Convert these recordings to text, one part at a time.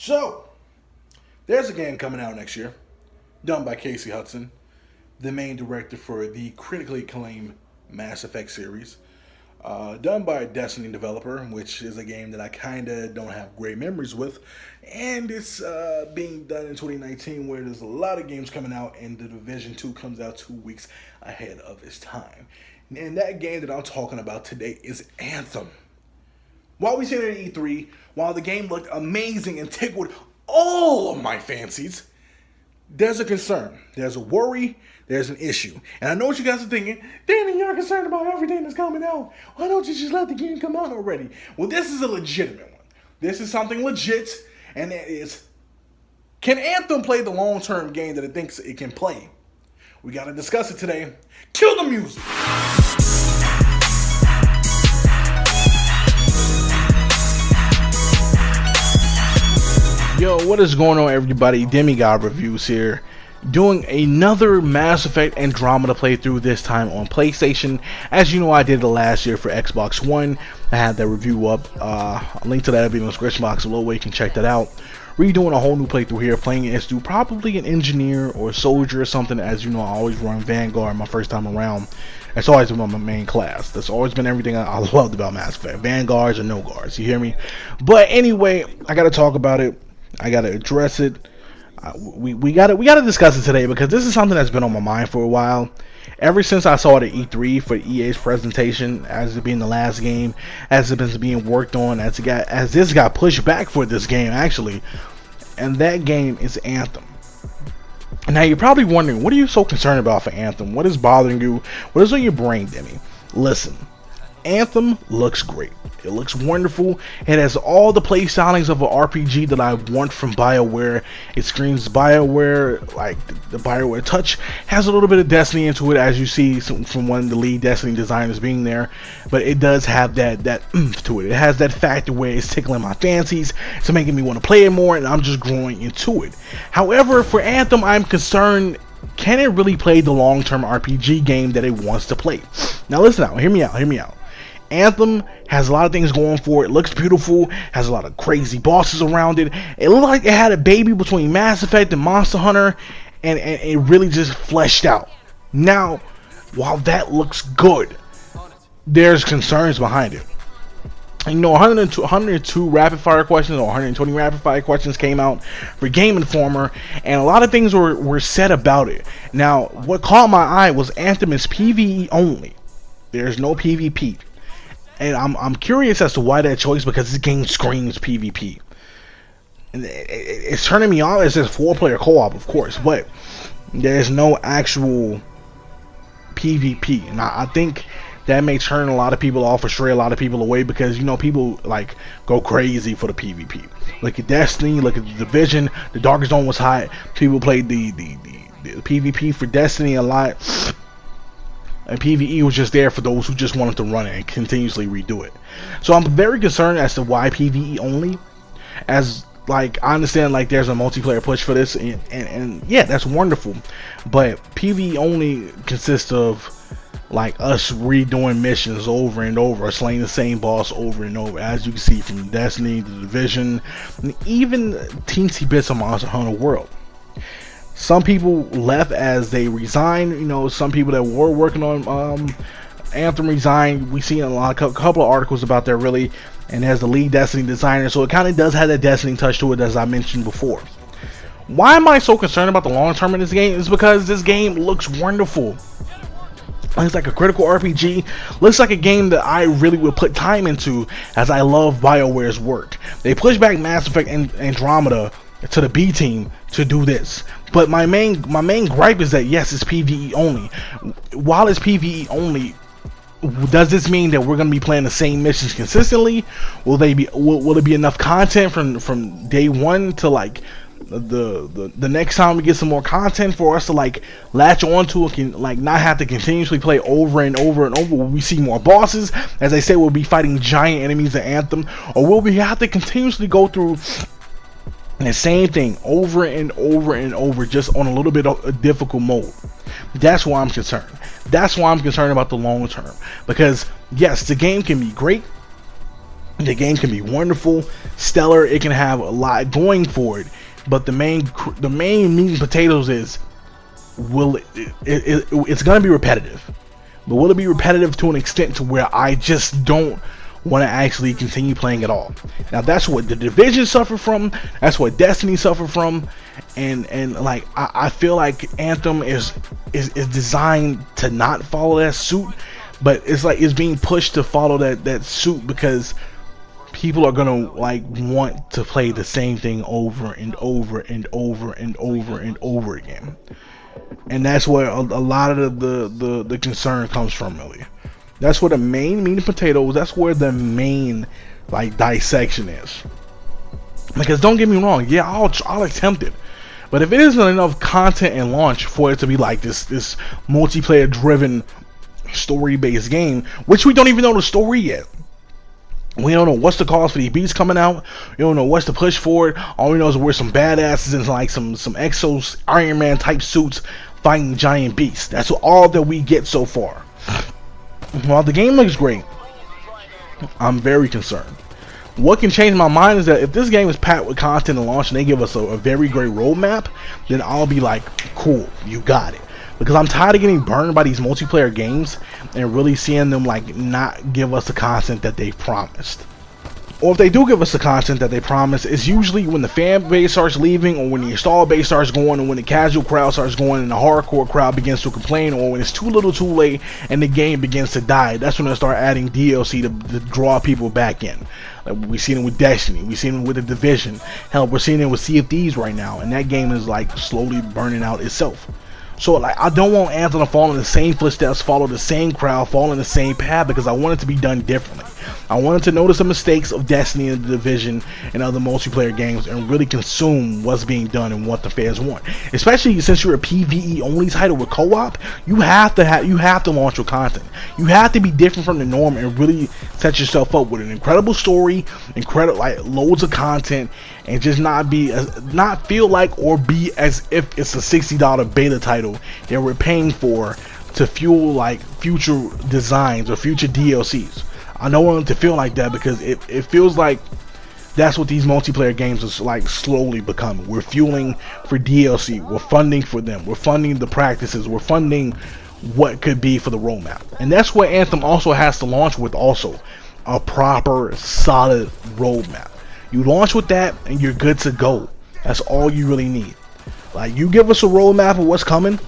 So, there's a game coming out next year, done by Casey Hudson, the main director for the critically acclaimed Mass Effect series. Done by a Destiny developer, which is a game that I kind of don't have great memories with. And it's being done in 2019, where there's a lot of games coming out, and the Division 2 comes out 2 weeks ahead of its time. And that game that I'm talking about today is Anthem. While we seen it at E3, while the game looked amazing and tickled all of my fancies, there's a concern, there's a worry, there's an issue. And I know what you guys are thinking. Danny, you're concerned about everything that's coming out. Why don't you just let the game come out already? Well, this is a legitimate one. This is something legit, and that is, can Anthem play the long-term game that it thinks it can play? We got to discuss it today. Kill the music! Yo, what is going on, everybody? DemiGodReviews here, doing another Mass Effect Andromeda playthrough, this time on PlayStation. As you know, I did it last year for Xbox One. I had that review up. A link to that will be in the description box below where you can check that out. Redoing a whole new playthrough here, playing as probably an engineer or a soldier or something. As you know, I always run Vanguard my first time around. That's always been my main class. That's always been everything I loved about Mass Effect. Vanguards or no guards, you hear me? But anyway, I gotta talk about it. I gotta address it. We gotta discuss it today, because this is something that's been on my mind for a while. Ever since I saw it at E3 for EA's presentation, as it being the last game, as it been being worked on, as this got pushed back for this game actually, and that game is Anthem. Now you're probably wondering, what are you so concerned about for Anthem? What is bothering you? What is on your brain, Demi? Listen, Anthem looks great. It looks wonderful. It has all the play stylings of an RPG that I want from BioWare. It screams BioWare, like the BioWare touch. Has a little bit of Destiny into it, as you see from one of the lead Destiny designers being there. But it does have that oomph to it. It has that factor where it's tickling my fancies. It's making me want to play it more, and I'm just growing into it. However, for Anthem, I'm concerned, can it really play the long-term RPG game that it wants to play? Now listen out, hear me out. Anthem has a lot of things going for it. It looks beautiful, has a lot of crazy bosses around it. It looked like it had a baby between Mass Effect and Monster Hunter, and it really just fleshed out. Now, while that looks good, there's concerns behind it. You know, 102 rapid fire questions or 120 rapid fire questions came out for Game Informer, and a lot of things were said about it. Now, what caught my eye was Anthem is PvE only. There's no PvP. And I'm curious as to why that choice, because this game screams PvP. And it's turning me on. It's just 4-player co-op, of course, but there's no actual PvP. And I think that may turn a lot of people off or stray a lot of people away, because, you know, people like go crazy for the PvP. Look at Destiny, look at the Division. The Darkest Zone was hot. People played the PvP for Destiny a lot. And PvE was just there for those who just wanted to run it and continuously redo it. So I'm very concerned as to why PvE only. As, like, I understand, like, there's a multiplayer push for this, and yeah, that's wonderful. But PvE only consists of, like, us redoing missions over and over, or slaying the same boss over and over, as you can see from Destiny, the Division, and even teensy bits of Monster Hunter World. Some people left as they resigned. You know, some people that were working on Anthem resigned. We see a couple of articles about that, really, and as the lead Destiny designer, so it kind of does have that Destiny touch to it, as I mentioned before. Why am I so concerned about the long term in this game? Is because this game looks wonderful. Looks like a critical RPG. Looks like a game that I really would put time into, as I love BioWare's work. They pushed back Mass Effect and Andromeda to the B team to do this, but my main gripe is that, yes, it's PvE only. While it's PvE only, does this mean that we're going to be playing the same missions consistently? Will it be enough content from day one to, like, the next time we get some more content for us to, like, latch onto and like not have to continuously play over and over and over? Will we see more bosses? As I say, we'll be fighting giant enemies at Anthem, or will we have to continuously go through the same thing over and over and over, just on a little bit of a difficult mode? That's why I'm concerned. That's why I'm concerned about the long term. Because yes, the game can be great, The game can be wonderful, stellar. It can have a lot going for it, but the main meat and potatoes is, will it's gonna be repetitive, but will it be repetitive to an extent to where I just don't want to actually continue playing at all? Now that's what the Division suffered from, that's what Destiny suffered from, and like I feel like Anthem is designed to not follow that suit, but it's like it's being pushed to follow that suit because people are gonna like want to play the same thing over and over and over and over and over again. And that's where a lot of the concern comes from, really. That's where the main meat and potatoes, that's where the main like dissection is. Because don't get me wrong, yeah, I'll attempt it, but if it isn't enough content and launch for it to be like this multiplayer driven story based game, which we don't even know the story yet. We don't know what's the cause for these beats coming out. We don't know what's the push for it. All we know is we're some badasses in like some Exos Iron Man type suits fighting giant beasts. That's all that we get so far. While the game looks great, I'm very concerned. What can change my mind is that if this game is packed with content and launch and they give us a very great roadmap, then I'll be like, cool, you got it. Because I'm tired of getting burned by these multiplayer games and really seeing them like not give us the content that they promised. Or if they do give us the content that they promise, it's usually when the fan base starts leaving, or when the install base starts going, or when the casual crowd starts going and the hardcore crowd begins to complain, or when it's too little too late and the game begins to die. That's when they start adding DLC to draw people back in. Like we've seen it with Destiny, we've seen it with the Division, hell, we're seeing it with Sea of Thieves right now, and that game is like slowly burning out itself. So like I don't want Anthem to fall in the same footsteps, follow the same crowd, fall in the same path, because I want it to be done differently. I wanted to notice the mistakes of Destiny and the Division and other multiplayer games and really consume what's being done and what the fans want. Especially since you're a PvE only title with co-op, you have to launch your content. You have to be different from the norm and really set yourself up with an incredible story, like loads of content, and just not feel like or be as if it's a $60 beta title that we're paying for to fuel like future designs or future DLCs. I don't want it to feel like that, because it feels like that's what these multiplayer games is like slowly becoming. We're fueling for DLC, we're funding for them, we're funding the practices, we're funding what could be for the roadmap. And that's what Anthem also has to launch with, also a proper solid roadmap. You launch with that and you're good to go. That's all you really need. Like, you give us a roadmap of what's coming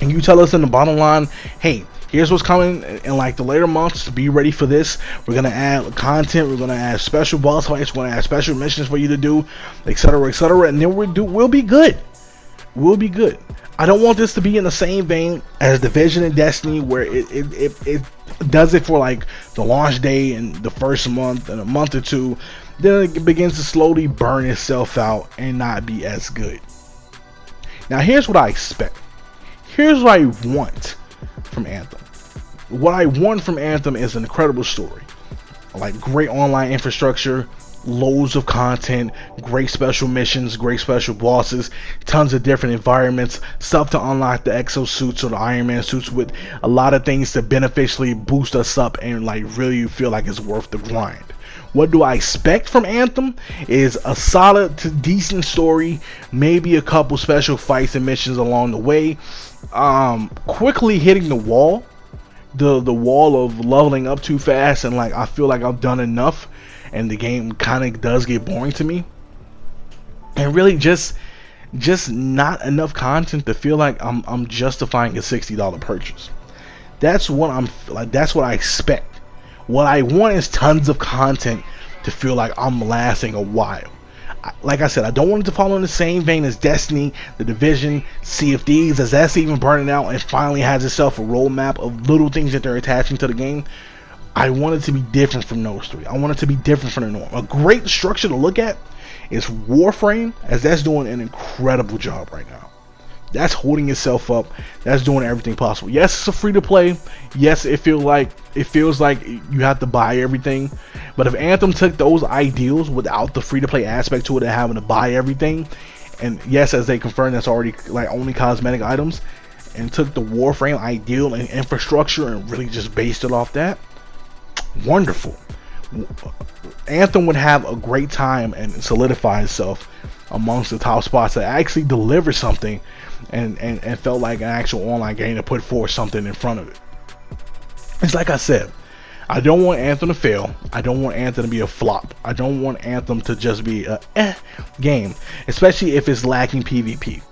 and you tell us in the bottom line, hey, here's what's coming in like the later months, be ready for this. We're gonna add content, we're gonna add special boss fights, we're gonna add special missions for you to do, etc, etc, and then we'll be good. We'll be good. I don't want this to be in the same vein as Division and Destiny, where it does it for like the launch day and the first month and a month or two, then it begins to slowly burn itself out and not be as good. Now here's what I expect. Here's what I want from Anthem. What I want from Anthem is an incredible story, like great online infrastructure, loads of content, great special missions, great special bosses, tons of different environments, stuff to unlock the exo suits or the Iron Man suits, with a lot of things to beneficially boost us up and like really feel like it's worth the grind. What do I expect from Anthem is a solid to decent story, maybe a couple special fights and missions along the way, quickly hitting the wall, the wall of leveling up too fast, and like I feel like I've done enough and the game kind of does get boring to me, and really just not enough content to feel like I'm justifying a $60 purchase. That's what I expect. What I want is tons of content to feel like I'm lasting a while. Like I said, I don't want it to follow in the same vein as Destiny, the Division, Sea of Thieves, as that's even burning out and finally has itself a roadmap of little things that they're attaching to the game. I want it to be different from those three. I want it to be different from the norm. A great structure to look at is Warframe, as that's doing an incredible job right now. That's holding itself up. That's doing everything possible. Yes, it's a free to play. Yes, it feels like you have to buy everything. But if Anthem took those ideals without the free to play aspect to it and having to buy everything, and yes, as they confirmed, that's already like only cosmetic items, and took the Warframe ideal and infrastructure and really just based it off that, wonderful. Anthem would have a great time and solidify itself amongst the top spots that actually deliver something and felt like an actual online game to put forth something in front of it. It's like I said, I don't want Anthem to fail. I don't want Anthem to be a flop. I don't want Anthem to just be a game, especially if it's lacking PvP.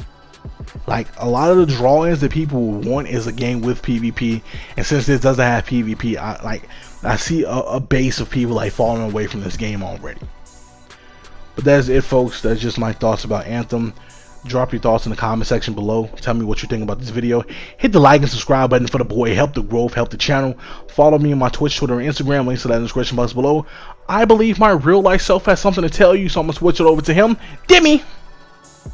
Like, a lot of the draw-ins that people want is a game with PvP, and since this doesn't have PvP, I see a base of people like falling away from this game already. But that's it, folks. That's just my thoughts about Anthem. Drop your thoughts in the comment section below. Tell me what you think about this video. Hit the like and subscribe button for the boy. Help the growth, help the channel. Follow me on my Twitch, Twitter, and Instagram. Links to that in the description box below. I believe my real life self has something to tell you, so I'm gonna switch it over to him. Demi!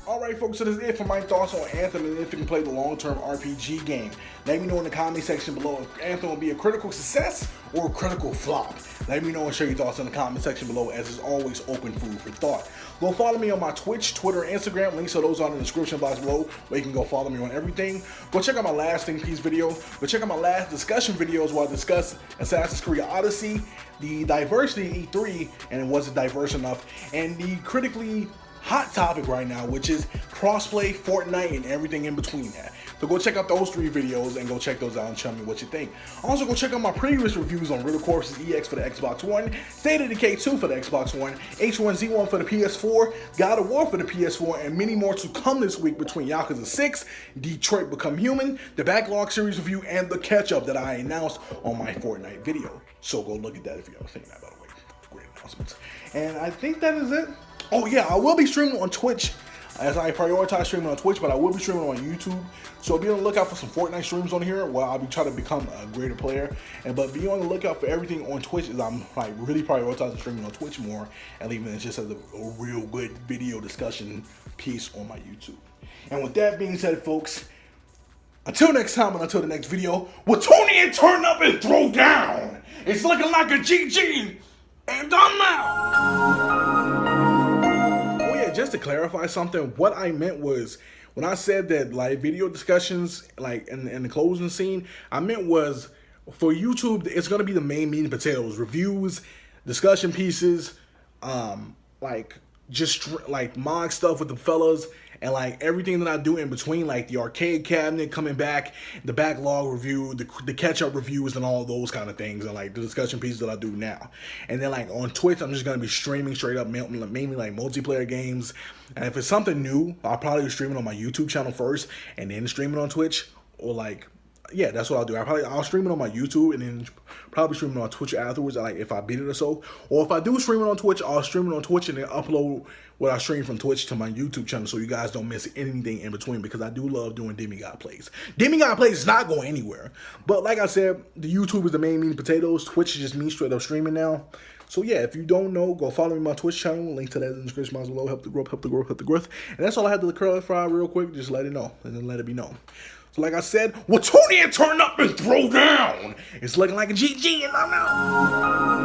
Alright, folks, so that's it for my thoughts on Anthem and if you can play the long-term RPG game. Let me know in the comment section below if Anthem will be a critical success or a critical flop. Let me know and share your thoughts in the comment section below, as is always open food for thought. Go follow me on my Twitch, Twitter, and Instagram. Links to those are in the description box below, where you can go follow me on everything. Go check out my last Think Piece video. Go check out my last discussion videos where I discuss Assassin's Creed Odyssey, the diversity E3, and it wasn't diverse enough, and the critically hot topic right now, which is crossplay, Fortnite, and everything in between that. So go check out those 3 videos and go check those out and tell me what you think. Also, go check out my previous reviews on Riddle Corpses EX for the Xbox One, State of Decay 2 for the Xbox One, H1Z1 for the PS4, God of War for the PS4, and many more to come this week between Yakuza 6, Detroit Become Human, the Backlog series review, and the catch-up that I announced on my Fortnite video. So go look at that if you haven't seen that, by the way. Great announcements. And I think that is it. Oh yeah, I will be streaming on Twitch, as I prioritize streaming on Twitch, but I will be streaming on YouTube. So be on the lookout for some Fortnite streams on here, where I'll be trying to become a greater player. But be on the lookout for everything on Twitch, as I'm like really prioritizing streaming on Twitch more, and leaving it just as a real good video discussion piece on my YouTube. And with that being said, folks, until next time and until the next video, will Tony and turn up and throw down? It's looking like a GG, and I'm out. Just to clarify something, what I meant was, when I said that like video discussions like in the closing scene, I meant was for YouTube, it's gonna be the main meat and potatoes, reviews, discussion pieces, like just like mod stuff with the fellas, and like everything that I do in between, like the arcade cabinet coming back, the backlog review, the catch-up reviews, and all those kind of things, and like the discussion pieces that I do now. And then like on Twitch, I'm just gonna be streaming straight up, mainly like multiplayer games. And if it's something new, I'll probably be streaming on my YouTube channel first, and then stream it on Twitch, or like, yeah, that's what I'll do. I'll stream it on my YouTube, and then probably stream it on Twitch afterwards, like if I beat it or so. Or if I do stream it on Twitch, I'll stream it on Twitch and then upload what I stream from Twitch to my YouTube channel, so you guys don't miss anything in between, because I do love doing Demigod Plays. Demigod Plays is not going anywhere. But like I said, the YouTube is the main meat and potatoes. Twitch is just me straight up streaming now. So yeah, if you don't know, go follow me on my Twitch channel. Link to that in the description box below. Help the growth, help the growth, help the growth. And that's all I had to clarify real quick. Just let it know, and then let it be known. So like I said, well, Tony and turn up and throw down. It's looking like a GG, and I'm out.